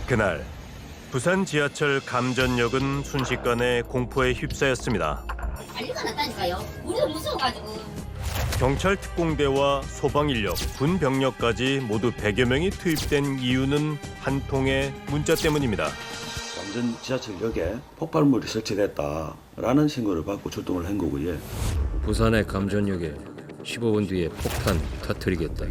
그날 부산 지하철 감전역은 순식간에 공포에 휩싸였습니다. 난리가 났다니까요. 우리도 무서워가지고. 경찰 특공대와 소방인력, 군병력까지 모두 100여 명이 투입된 이유는 한 통의 문자 때문입니다. 감전 지하철역에 폭발물이 설치됐다라는 신고를 받고 출동을 한 거고요. 부산의 감전역에 15분 뒤에 폭탄 터뜨리겠다.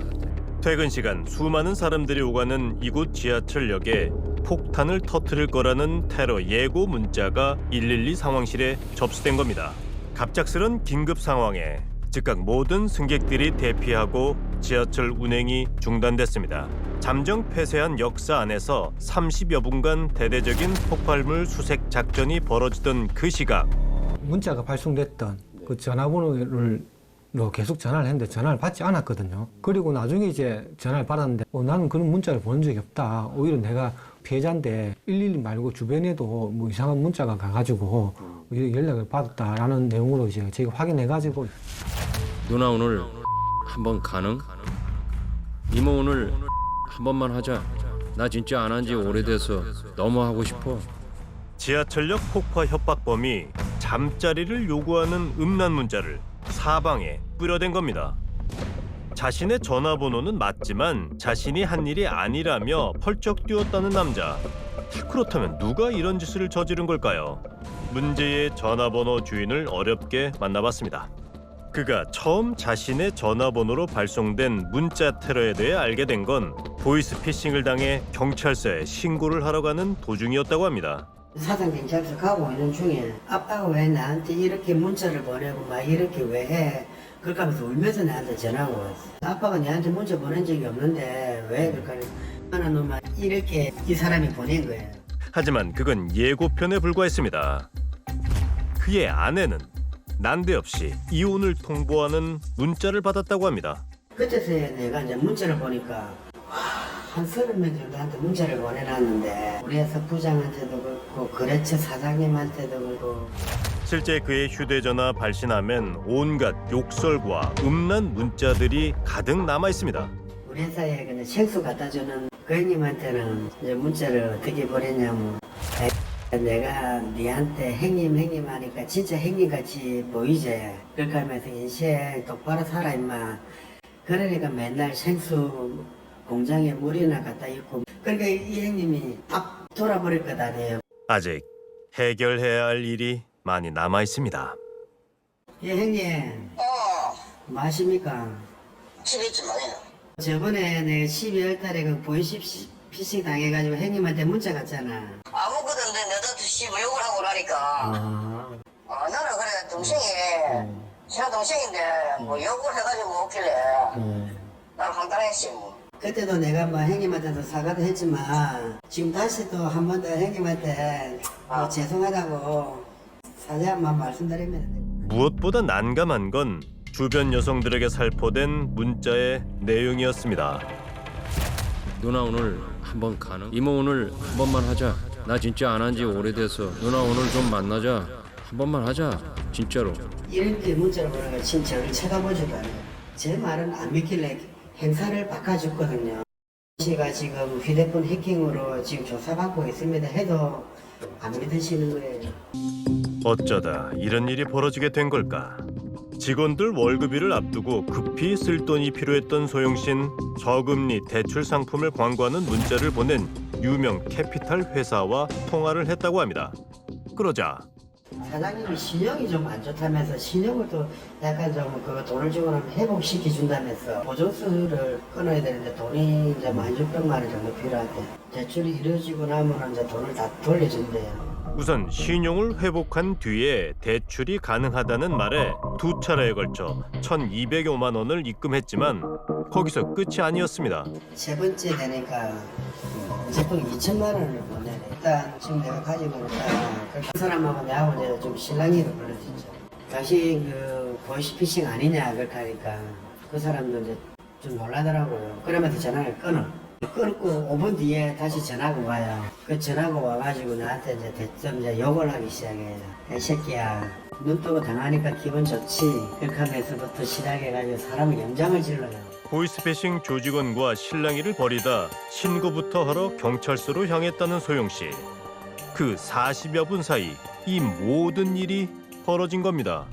퇴근 시간 수많은 사람들이 오가는 이곳 지하철역에 폭탄을 터뜨릴 거라는 테러 예고 문자가 112 상황실에 접수된 겁니다. 갑작스런 긴급 상황에 즉각 모든 승객들이 대피하고 지하철 운행이 중단됐습니다. 잠정 폐쇄한 역사 안에서 30여 분간 대대적인 폭발물 수색 작전이 벌어지던 그 시각, 문자가 발송됐던 그 전화번호를 계속 전화를 했는데 전화를 받지 않았거든요. 그리고 나중에 이제 전화를 받았는데 나는 그런 문자를 보낸 적이 없다. 오히려 내가 피해자인데 112 말고 주변에도 뭐 이상한 문자가 가가지고 연락을 받았다라는 내용으로 이제 제가 확인해가지고 누나 오늘 한번 가능? 이모 오늘 한 번만 하자. 나 진짜 안 한 지 오래돼서 너무 하고 싶어. 지하철역 폭파 협박범이 잠자리를 요구하는 음란 문자를 사방에 뿌려댄 겁니다. 자신의 전화번호는 맞지만 자신이 한 일이 아니라며 펄쩍 뛰었다는 남자. 그렇다면 누가 이런 짓을 저지른 걸까요? 문제의 전화번호 주인을 어렵게 만나봤습니다. 그가 처음 자신의 전화번호로 발송된 문자 테러에 대해 알게 된 건 보이스피싱을 당해 경찰서에 신고를 하러 가는 도중이었다고 합니다. 사장 경찰서 가고 있는 중에 아빠가 왜 나한테 이렇게 문자를 보내고 막 이렇게 왜 해? 그렇게 하면서 울면서 나한테 전화가 왔어. 아빠가 내한테 문자 보낸 적이 없는데 왜 그렇게 하는 놈만 이렇게 이 사람이 보낸 거예요. 하지만 그건 예고편에 불과했습니다. 그의 아내는 난데없이 이혼을 통보하는 문자를 받았다고 합니다. 그때서야 내가 이제 문자를 보니까 한 30명 정도한테 문자를 보내놨는데 우리 회사 부장한테도 그렇고 거래처 사장님한테도 그렇고. 실제 그의 휴대전화 발신함엔 온갖 욕설과 음란 문자들이 가득 남아 있습니다. 우리 회사에 그냥 생수 갖다 주는 그 형님한테는 이제 문자를 어떻게 보냈냐면 내가 니한테 형님 하니까 진짜 형님같이 보이지? 그렇게 하면서 인생 똑바로 살아 임마. 그러니까 맨날 생수 공장에 물이나 갖다 입고 그러니까 이 형님이 앞 돌아버릴 것 아니에요. 아직 해결해야 할 일이 많이 남아 있습니다. 예 형님 마십니까? 집에 있지 마요. 저번에 내가 12월 달에 그 보이스피싱 당해가지고 형님한테 문자 갔잖아. 아무거든 내도 씨 욕을 하고 그러니까. 나는 그래 동생이 제 동생인데 뭐 욕을 해가지고 없길래 난 황당했지 뭐. 그때도 내가 뭐 형님한테도 사과도 했지만 지금 다시 또 한 번 더 형님한테 뭐 죄송하다고 사죄한만 말씀드립니다. 무엇보다 난감한 건 주변 여성들에게 살포된 문자의 내용이었습니다. 누나 오늘 한번 가능? 이모 오늘 한 번만 하자. 나 진짜 안 한 지 오래돼서 누나 오늘 좀 만나자. 한 번만 하자. 진짜로. 이렇게 문자를 보내가 진짜 저를 쳐다보지도 않아요. 제 말은 안 믿길래 행사를 바꿔줬거든요. 씨가 지금 휴대폰 해킹으로 지금 조사받고 있습니다 해도 안 믿으시는 거예요. 어쩌다 이런 일이 벌어지게 된 걸까? 직원들 월급일을 앞두고 급히 쓸 돈이 필요했던 소영신, 저금리 대출 상품을 광고하는 문자를 보낸 유명 캐피탈 회사와 통화를 했다고 합니다. 그러자 사장님이 신용이 좀 안 좋다면서 신용을 또 약간 좀 그 돈을 주고 나면 회복시켜 준다면서 보증서를 끊어야 되는데 돈이 이제 16,000만 원 정도 필요하대. 대출이 이루어지고 나면 이제 돈을 다 돌려준대요. 우선 신용을 회복한 뒤에 대출이 가능하다는 말에 두 차례에 걸쳐 1,200여만 원을 입금했지만 거기서 끝이 아니었습니다. 세 번째 되니까 제품 2천만 원을 보내네. 일단 지금 내가 가지고 있다. 그 사람하고 내하고 이제 좀 실랑이를 불러주죠. 당신 그 보이스피싱 아니냐 그렇게 하니까 그 사람도 이제 좀 놀라더라고요. 그러면서 전화를 끊고 5분 뒤에 다시 전화가 와요. 그 전화가 와가지고 나한테 이제 대뜸 이제 욕을 하기 시작해요. 이 새끼야, 눈 뜨고 당하니까 기분 좋지? 그렇게 하면서부터 시작해가지고 사람을 염장을 질러요. 보이스피싱 조직원과 실랑이를 벌이다 신고부터 하러 경찰서로 향했다는 소영 씨. 그 40여 분 사이 이 모든 일이 벌어진 겁니다.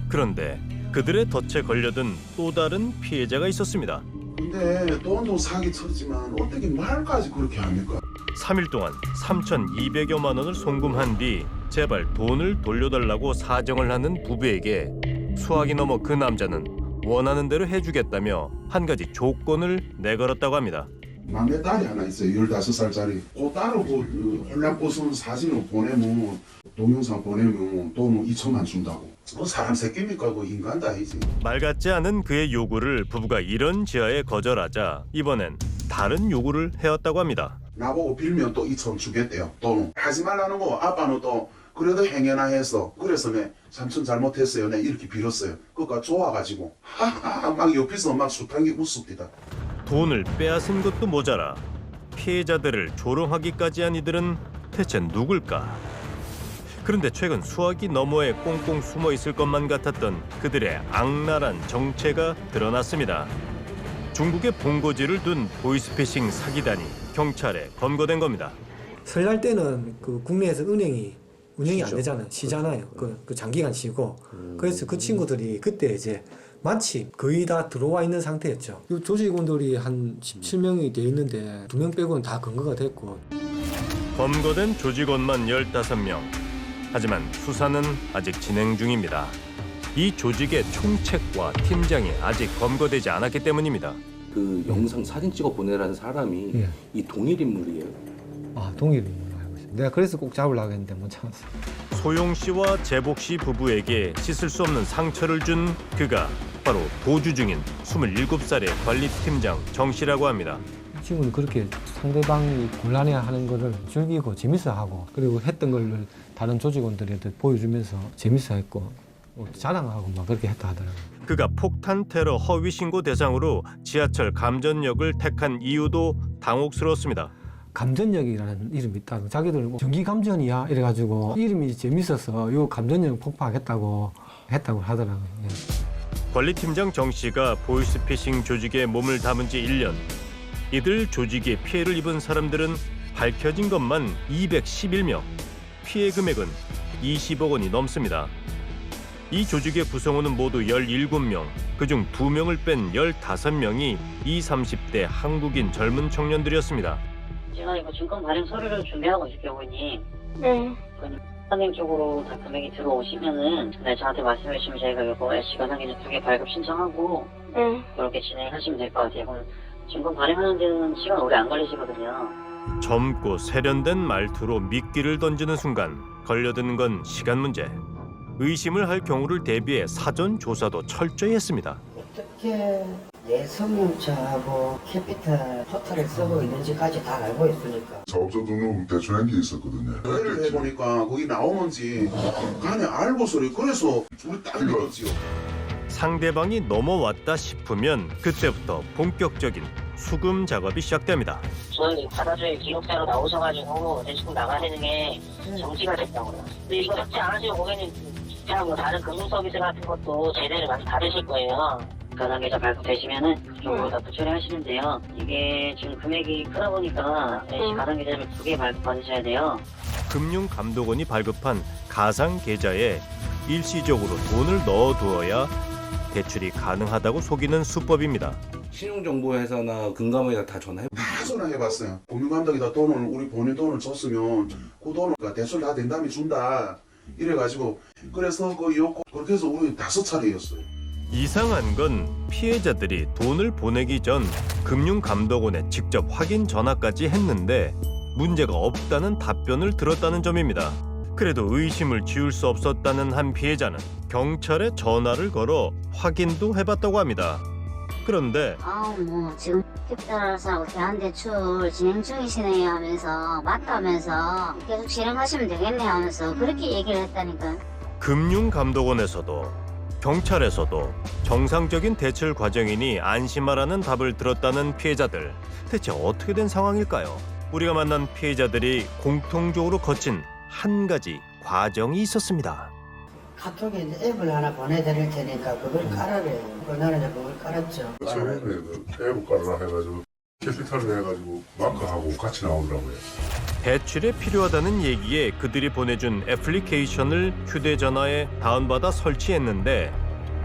그런데 그들의 덫에 걸려든 또 다른 피해자가 있었습니다. 근데 돈도 사기 쳤지만 어떻게 말까지 그렇게 합니까? 3일 동안 3,200여만 원을 송금한 뒤 제발 돈을 돌려달라고 사정을 하는 부부에게 수학이 넘어 그 남자는 원하는 대로 해주겠다며 한 가지 조건을 내걸었다고 합니다. 막내 딸이 하나 있어요. 15살짜리. 그 딸을 그 홀랑꽃은 사진을 보내면 동영상 보내면 돈을 2천만 준다고. 뭐 사람 새끼입니까? 그 인간도 아니지. 말 같지 않은 그의 요구를 부부가 이런 지하에 거절하자 이번엔 다른 요구를 해왔다고 합니다. 나보고 빌면 또 2천 주겠대요. 돈 하지 말라는 거 아빠는 또 그래도 행여나 해서 그래서 내 삼촌 잘못했어요. 내 이렇게 빌었어요. 그러니까 좋아가지고 하하 막 옆에서 막 수탄기 웃습니다. 돈을 빼앗은 것도 모자라 피해자들을 조롱하기까지 한 이들은 대체 누굴까? 그런데 최근 수화기 너머에 꽁꽁 숨어 있을 것만 같았던 그들의 악랄한 정체가 드러났습니다. 중국에 본고지를 둔 보이스피싱 사기단이 경찰에 검거된 겁니다. 설날 때는 그 국내에서 은행이 운영이 안 되잖아요. 쉬잖아요. 그 장기간 쉬고. 그래서 그 친구들이 그때 이제 마치 거의 다 들어와 있는 상태였죠. 이 조직원들이 한 17명이 돼 있는데 2명 빼고는 다 검거가 됐고. 검거된 조직원만 15명. 하지만 수사는 아직 진행 중입니다. 이 조직의 총책과 팀장이 아직 검거되지 않았기 때문입니다. 그 영상 사진 찍어 보내라는 사람이 예. 이 동일 인물이에요. 아, 동일인물로 알고 있어요. 내가 그래서 꼭 잡으려고 했는데 못 참았어. 소용 씨와 재복 씨 부부에게 씻을 수 없는 상처를 준 그가 바로 도주 중인 27살의 관리팀장 정 씨라고 합니다. 이 친구는 그렇게 상대방이 곤란해하는 거를 즐기고 재밌어하고 그리고 했던 걸 다른 조직원들한테 보여주면서 재밌어했고 자랑하고 막 그렇게 했다 하더라고요. 그가 폭탄 테러 허위 신고 대상으로 지하철 감전역을 택한 이유도 당혹스러웠습니다. 감전역이라는 이름이 있다. 자기들 뭐 전기 감전이야 이래가지고 이름이 재밌어서 요 감전역 폭파하겠다고 했다고 하더라고요. 예. 관리팀장 정 씨가 보이스피싱 조직에 몸을 담은 지 1년. 이들 조직에 피해를 입은 사람들은 밝혀진 것만 211명. 피해 금액은 20억 원이 넘습니다. 이 조직의 구성원은 모두 17명, 그중 2명을 뺀 15명이 20, 30대 한국인 젊은 청년들이었습니다. 제가 이거 증권 발행 서류를 준비하고 있을게요, 고객님. 네. 선생님 쪽으로 다 금액이 들어오시면은 저한테 말씀해 주시면 저희가 이거 시간항에 2개 발급 신청하고 네. 그렇게 진행하시면 될 것 같아요. 그럼 증권 발행하는 데는 시간 오래 안 걸리시거든요. 젊고 세련된 말투로 미끼를 던지는 순간 걸려드는 건 시간 문제. 의심을 할 경우를 대비해 사전 조사도 철저히 했습니다. 어떻게 내 성명서하고 캐피탈 토탈을 쓰고 있는지까지 다 알고 있으니까. 사업자 등록 대출한 게 있었거든요. 회의를 해보니까 거기 나오는지 간에 알고 소리 그래서 우리 딱 믿었지요. 상대방이 넘어왔다 싶으면 그때부터 본격적인 수금 작업이 시작됩니다. 저희 받아줄 기록자로 나오셔가지고 대출금 나가야 되는 게 정지가 됐다고요. 근데 이거 잡지 않으시면 고객님 그냥 뭐 다른 금융 서비스 같은 것도 제대로 많이 받으실 거예요. 가상계좌 발급되시면은 그쪽으로 다 처리하시면 돼요. 이게 지금 금액이 크다 보니까 가상계좌를 2개 발급받으셔야 돼요. 금융감독원이 발급한 가상계좌에 일시적으로 돈을 넣어두어야 대출이 가능하다고 속이는 수법입니다. 신용정보회사나 금감원에다 다 전화해. 다 전화해봤어요. 금융감독에다 돈을 우리 본인 돈을 줬으면 그 돈을 대출 다 된 다음에 준다. 이래가지고 그래서 그 요거 그렇게 해서 우리 5차례였어요. 이상한 건 피해자들이 돈을 보내기 전 금융감독원에 직접 확인 전화까지 했는데 문제가 없다는 답변을 들었다는 점입니다. 그래도 의심을 지울 수 없었다는 한 피해자는 경찰에 전화를 걸어 확인도 해봤다고 합니다. 그런데 뭐 지금 특별사하고 대한대출 진행 중이시네요 하면서 맞다면서 계속 진행하시면 되겠네 하면서 그렇게 얘기를 했다니까요. 금융감독원에서도 경찰에서도 정상적인 대출 과정이니 안심하라는 답을 들었다는 피해자들. 대체 어떻게 된 상황일까요? 우리가 만난 피해자들이 공통적으로 거친 한 가지 과정이 있었습니다. 카톡에 이제 앱을 하나 보내드릴 테니까 그걸 깔아래요. 나는 이제 그걸 깔았죠. 처음에 그 앱을 깔아라 해가지고 캐피탈을 해가지고 마크하고 같이 나오더라고요. 대출에 필요하다는 얘기에 그들이 보내준 애플리케이션을 휴대전화에 다운받아 설치했는데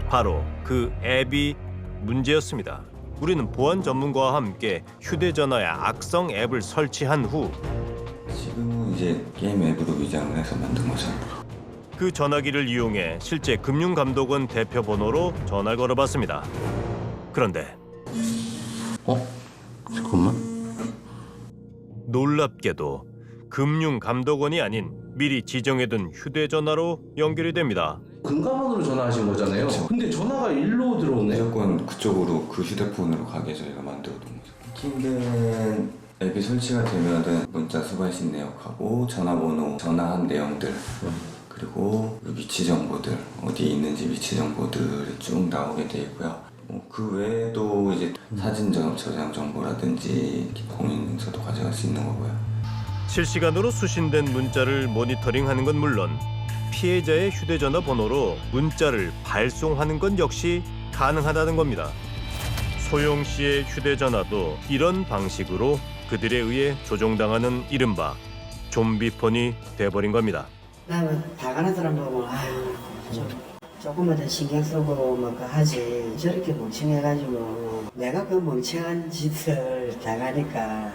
바로 그 앱이 문제였습니다. 우리는 보안 전문가와 함께 휴대전화에 악성 앱을 설치한 후 지금은 이제 게임 앱으로 위장을 해서 만든 거죠. 그 전화기를 이용해 실제 금융감독원 대표 번호로 전화를 걸어봤습니다. 그런데 잠깐만. 놀랍게도 금융감독원이 아닌 미리 지정해둔 휴대전화로 연결이 됩니다. 금감원으로 전화하신 거잖아요. 근데 전화가 일로 들어오네. 무조건 그쪽으로 그 휴대폰으로 가게 저희가 만들어둔 거죠. 킹된 앱이 설치가 되면은 문자 수발신 내역하고 전화번호, 전화한 내용들 그리고 위치 정보들 어디 있는지 위치 정보들이 쭉 나오게 돼 있고요. 그 외에도 이제 사진 저장 정보라든지 공인인증서도 가져갈 수 있는 거고요. 실시간으로 수신된 문자를 모니터링하는 건 물론 피해자의 휴대전화 번호로 문자를 발송하는 건 역시 가능하다는 겁니다. 소영 씨의 휴대전화도 이런 방식으로 그들에 의해 조종당하는 이른바 좀비폰이 돼버린 겁니다. 나는 다 가는 사람 보면 조금만 더 신경 쓰고 뭐 하지 저렇게 멍청해가지고 내가 그 멍청한 짓을 당하니까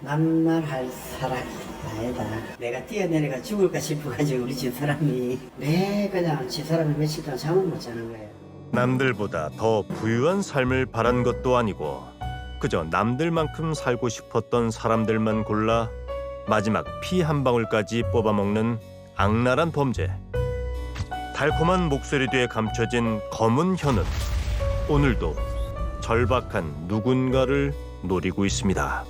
남말할 사람이 아니다. 내가 뛰어내려가 죽을까 싶어가지고 우리 집사람이 그냥 집사람이 며칠 동안 잠을 못 자는 거예요. 남들보다 더 부유한 삶을 바란 것도 아니고 그저 남들만큼 살고 싶었던 사람들만 골라 마지막 피 한 방울까지 뽑아먹는 악랄한 범죄. 달콤한 목소리 뒤에 감춰진 검은 혀는 오늘도 절박한 누군가를 노리고 있습니다.